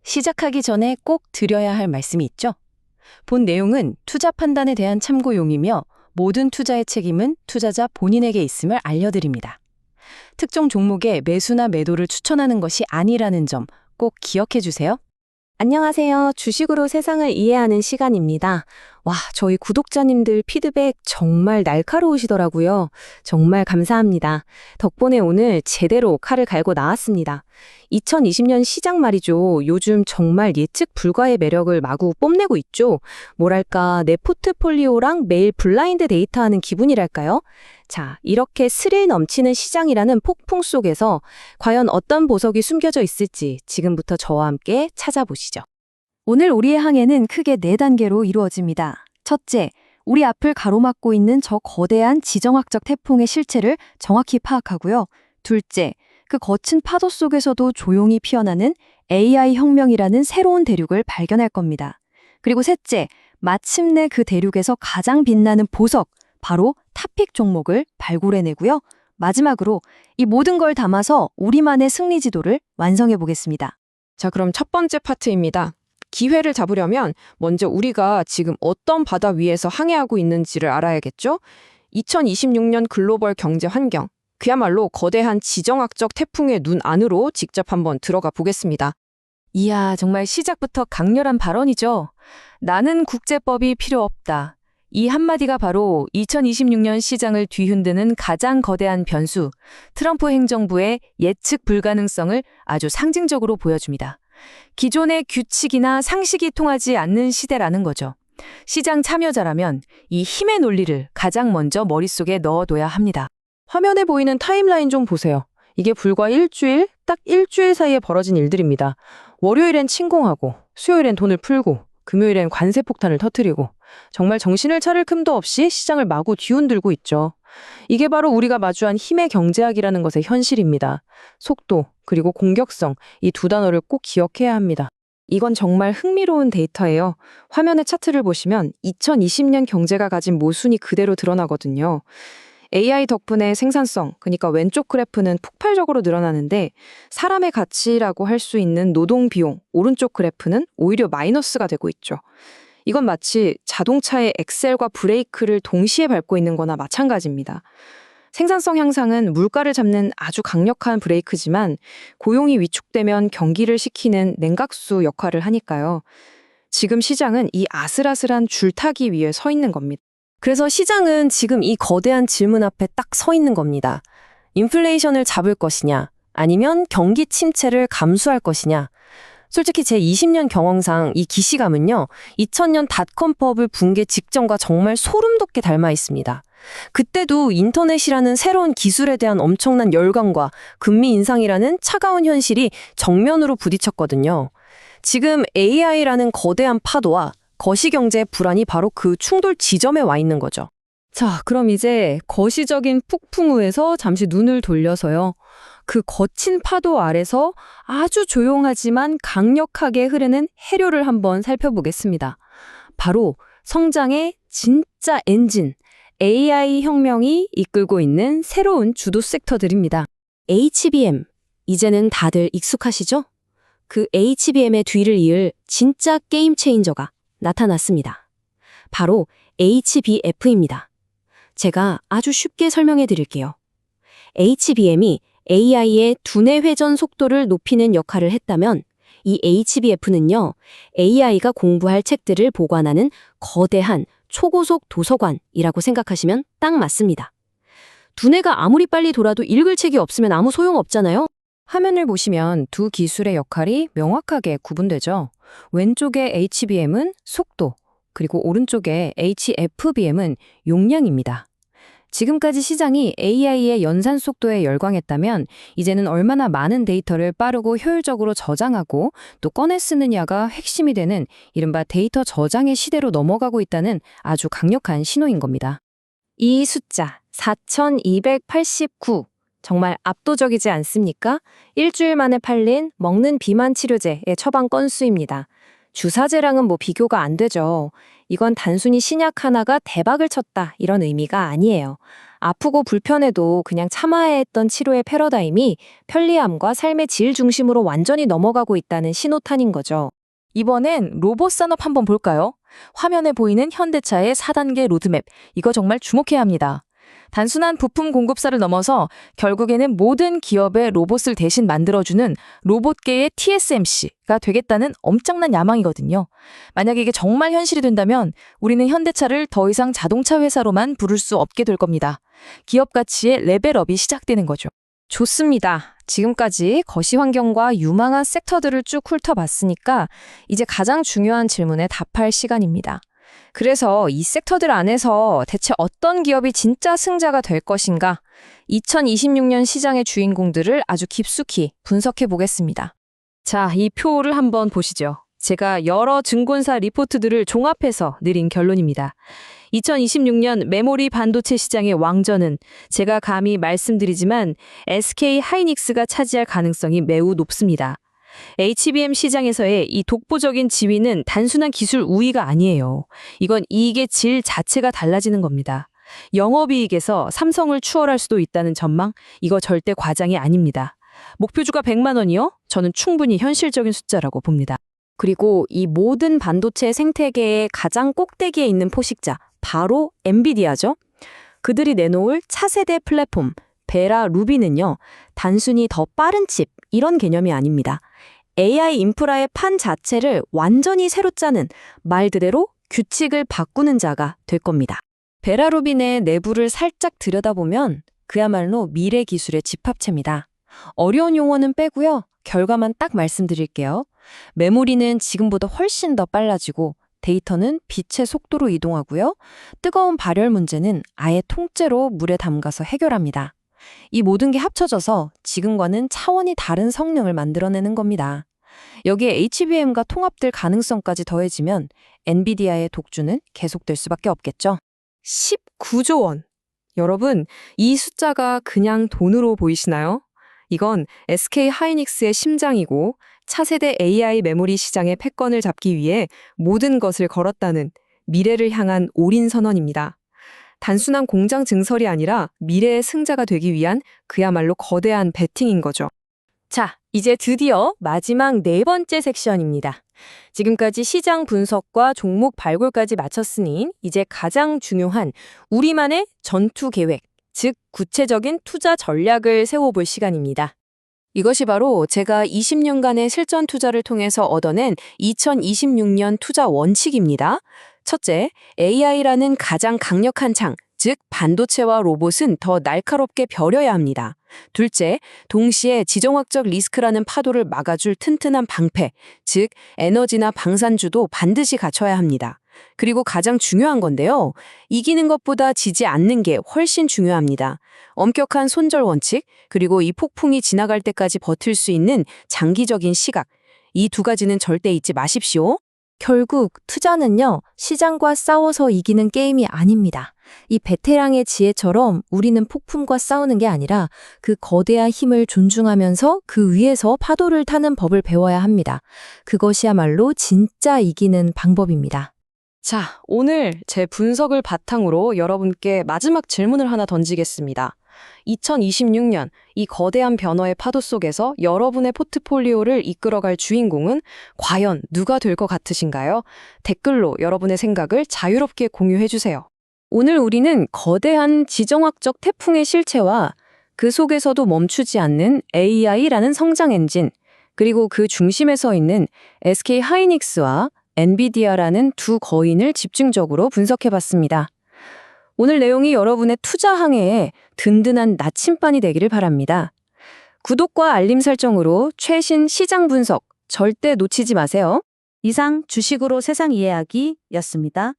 시작하기 전에 꼭 드려야 할 말씀이 있죠. 본 내용은 투자 판단에 대한 참고용이며 모든 투자의 책임은 투자자 본인에게 있음을 알려드립니다. 특정 종목의 매수나 매도를 추천하는 것이 아니라는 점 꼭 기억해 주세요. 안녕하세요. 주식으로 세상을 이해하는 시간입니다. 와, 저희 구독자님들 피드백 정말 날카로우시더라고요. 정말 감사합니다. 덕분에 오늘 제대로 칼을 갈고 나왔습니다. 2020년 시장 말이죠. 요즘 정말 예측 불가의 매력을 마구 뽐내고 있죠. 뭐랄까, 내 포트폴리오랑 매일 블라인드 데이터하는 기분이랄까요? 자, 이렇게 스릴 넘치는 시장이라는 폭풍 속에서 과연 어떤 보석이 숨겨져 있을지 지금부터 저와 함께 찾아보시죠. 오늘 우리의 항해는 크게 4단계로 이루어집니다. 첫째, 우리 앞을 가로막고 있는 저 거대한 지정학적 태풍의 실체를 정확히 파악하고요. 둘째, 그 거친 파도 속에서도 조용히 피어나는 AI 혁명이라는 새로운 대륙을 발견할 겁니다. 그리고 셋째, 마침내 그 대륙에서 가장 빛나는 보석, 바로 탑픽 종목을 발굴해내고요. 마지막으로 이 모든 걸 담아서 우리만의 승리 지도를 완성해 보겠습니다. 자, 그럼 첫 번째 파트입니다. 기회를 잡으려면 먼저 우리가 지금 어떤 바다 위에서 항해하고 있는지를 알아야겠죠? 2026년 글로벌 경제 환경, 그야말로 거대한 지정학적 태풍의 눈 안으로 직접 한번 들어가 보겠습니다. 이야, 정말 시작부터 강렬한 발언이죠. 나는 국제법이 필요 없다. 이 한마디가 바로 2026년 시장을 뒤흔드는 가장 거대한 변수, 트럼프 행정부의 예측 불가능성을 아주 상징적으로 보여줍니다. 기존의 규칙이나 상식이 통하지 않는 시대라는 거죠. 시장 참여자라면 이 힘의 논리를 가장 먼저 머릿속에 넣어둬야 합니다. 화면에 보이는 타임라인 좀 보세요. 이게 불과 일주일, 딱 일주일 사이에 벌어진 일들입니다. 월요일엔 침공하고, 수요일엔 돈을 풀고, 금요일엔 관세 폭탄을 터뜨리고, 정말 정신을 차릴 틈도 없이 시장을 마구 뒤흔들고 있죠. 이게 바로 우리가 마주한 힘의 경제학이라는 것의 현실입니다. 속도, 그리고 공격성, 이 두 단어를 꼭 기억해야 합니다. 이건 정말 흥미로운 데이터예요. 화면의 차트를 보시면 2020년 경제가 가진 모순이 그대로 드러나거든요. AI 덕분에 생산성, 그러니까 왼쪽 그래프는 폭발적으로 늘어나는데 사람의 가치라고 할 수 있는 노동 비용, 오른쪽 그래프는 오히려 마이너스가 되고 있죠. 이건 마치 자동차의 엑셀과 브레이크를 동시에 밟고 있는 거나 마찬가지입니다. 생산성 향상은 물가를 잡는 아주 강력한 브레이크지만 고용이 위축되면 경기를 식히는 냉각수 역할을 하니까요. 지금 시장은 이 아슬아슬한 줄타기 위에 서 있는 겁니다. 그래서 시장은 지금 이 거대한 질문 앞에 딱 서 있는 겁니다. 인플레이션을 잡을 것이냐, 아니면 경기 침체를 감수할 것이냐. 솔직히 제 20년 경험상 이 기시감은요, 2000년 닷컴 버블 붕괴 직전과 정말 소름 돋게 닮아 있습니다. 그때도 인터넷이라는 새로운 기술에 대한 엄청난 열광과 금리 인상이라는 차가운 현실이 정면으로 부딪혔거든요. 지금 AI라는 거대한 파도와 거시경제의 불안이 바로 그 충돌 지점에 와 있는 거죠. 자, 그럼 이제 거시적인 폭풍우에서 잠시 눈을 돌려서요. 그 거친 파도 아래서 아주 조용하지만 강력하게 흐르는 해류를 한번 살펴보겠습니다. 바로 성장의 진짜 엔진, AI 혁명이 이끌고 있는 새로운 주도 섹터들입니다. HBM, 이제는 다들 익숙하시죠? 그 HBM의 뒤를 이을 진짜 게임 체인저가 나타났습니다. 바로 HBF입니다. 제가 아주 쉽게 설명해 드릴게요. HBM이 AI의 두뇌 회전 속도를 높이는 역할을 했다면 이 HBF는요, AI가 공부할 책들을 보관하는 거대한 초고속 도서관이라고 생각하시면 딱 맞습니다. 두뇌가 아무리 빨리 돌아도 읽을 책이 없으면 아무 소용없잖아요. 화면을 보시면 두 기술의 역할이 명확하게 구분되죠. 왼쪽의 HBM은 속도, 그리고 오른쪽의 HFBM은 용량입니다. 지금까지 시장이 AI의 연산 속도에 열광했다면 이제는 얼마나 많은 데이터를 빠르고 효율적으로 저장하고 또 꺼내 쓰느냐가 핵심이 되는 이른바 데이터 저장의 시대로 넘어가고 있다는 아주 강력한 신호인 겁니다. 이 숫자 4289 정말 압도적이지 않습니까? 일주일 만에 팔린 먹는 비만 치료제의 처방 건수입니다. 주사제랑은 뭐 비교가 안 되죠. 이건 단순히 신약 하나가 대박을 쳤다 이런 의미가 아니에요. 아프고 불편해도 그냥 참아야 했던 치료의 패러다임이 편리함과 삶의 질 중심으로 완전히 넘어가고 있다는 신호탄인 거죠. 이번엔 로봇 산업 한번 볼까요? 화면에 보이는 현대차의 4단계 로드맵, 이거 정말 주목해야 합니다. 단순한 부품 공급사를 넘어서 결국에는 모든 기업의 로봇을 대신 만들어주는 로봇계의 TSMC가 되겠다는 엄청난 야망이거든요. 만약에 이게 정말 현실이 된다면 우리는 현대차를 더 이상 자동차 회사로만 부를 수 없게 될 겁니다. 기업 가치의 레벨업이 시작되는 거죠. 좋습니다. 지금까지 거시 환경과 유망한 섹터들을 쭉 훑어봤으니까 이제 가장 중요한 질문에 답할 시간입니다. 그래서 이 섹터들 안에서 대체 어떤 기업이 진짜 승자가 될 것인가? 2026년 시장의 주인공들을 아주 깊숙이 분석해 보겠습니다. 자, 이 표를 한번 보시죠. 제가 여러 증권사 리포트들을 종합해서 내린 결론입니다. 2026년 메모리 반도체 시장의 왕좌는 제가 감히 말씀드리지만 SK 하이닉스가 차지할 가능성이 매우 높습니다. HBM 시장에서의 이 독보적인 지위는 단순한 기술 우위가 아니에요. 이건 이익의 질 자체가 달라지는 겁니다. 영업이익에서 삼성을 추월할 수도 있다는 전망, 이거 절대 과장이 아닙니다. 목표주가 100만 원이요? 저는 충분히 현실적인 숫자라고 봅니다. 그리고 이 모든 반도체 생태계의 가장 꼭대기에 있는 포식자, 바로 엔비디아죠. 그들이 내놓을 차세대 플랫폼, 베라 루비는요, 단순히 더 빠른 칩, 이런 개념이 아닙니다. AI 인프라의 판 자체를 완전히 새로 짜는, 말 그대로 규칙을 바꾸는 자가 될 겁니다. 베라 루빈의 내부를 살짝 들여다보면 그야말로 미래 기술의 집합체입니다. 어려운 용어는 빼고요. 결과만 딱 말씀드릴게요. 메모리는 지금보다 훨씬 더 빨라지고 데이터는 빛의 속도로 이동하고요. 뜨거운 발열 문제는 아예 통째로 물에 담가서 해결합니다. 이 모든 게 합쳐져서 지금과는 차원이 다른 성능을 만들어내는 겁니다. 여기에 HBM과 통합될 가능성까지 더해지면 엔비디아의 독주는 계속될 수밖에 없겠죠. 19조 원. 여러분, 이 숫자가 그냥 돈으로 보이시나요? 이건 SK 하이닉스의 심장이고 차세대 AI 메모리 시장의 패권을 잡기 위해 모든 것을 걸었다는 미래를 향한 올인 선언입니다. 단순한 공장 증설이 아니라 미래의 승자가 되기 위한 그야말로 거대한 베팅인 거죠. 자, 이제 드디어 마지막 네 번째 섹션입니다. 지금까지 시장 분석과 종목 발굴까지 마쳤으니 이제 가장 중요한 우리만의 전투 계획, 즉 구체적인 투자 전략을 세워볼 시간입니다. 이것이 바로 제가 20년간의 실전 투자를 통해서 얻어낸 2026년 투자 원칙입니다. 첫째, AI라는 가장 강력한 창, 즉 반도체와 로봇은 더 날카롭게 벼려야 합니다. 둘째, 동시에 지정학적 리스크라는 파도를 막아줄 튼튼한 방패, 즉 에너지나 방산주도 반드시 갖춰야 합니다. 그리고 가장 중요한 건데요. 이기는 것보다 지지 않는 게 훨씬 중요합니다. 엄격한 손절 원칙, 그리고 이 폭풍이 지나갈 때까지 버틸 수 있는 장기적인 시각. 이 두 가지는 절대 잊지 마십시오. 결국 투자는요, 시장과 싸워서 이기는 게임이 아닙니다. 이 베테랑의 지혜처럼 우리는 폭풍과 싸우는 게 아니라 그 거대한 힘을 존중하면서 그 위에서 파도를 타는 법을 배워야 합니다. 그것이야말로 진짜 이기는 방법입니다. 자, 오늘 제 분석을 바탕으로 여러분께 마지막 질문을 하나 던지겠습니다. 2026년 이 거대한 변화의 파도 속에서 여러분의 포트폴리오를 이끌어갈 주인공은 과연 누가 될 것 같으신가요? 댓글로 여러분의 생각을 자유롭게 공유해주세요. 오늘 우리는 거대한 지정학적 태풍의 실체와 그 속에서도 멈추지 않는 AI라는 성장 엔진, 그리고 그 중심에 서 있는 SK 하이닉스와 엔비디아라는 두 거인을 집중적으로 분석해봤습니다. 오늘 내용이 여러분의 투자 항해에 든든한 나침반이 되기를 바랍니다. 구독과 알림 설정으로 최신 시장 분석 절대 놓치지 마세요. 이상 주식으로 세상 이해하기였습니다.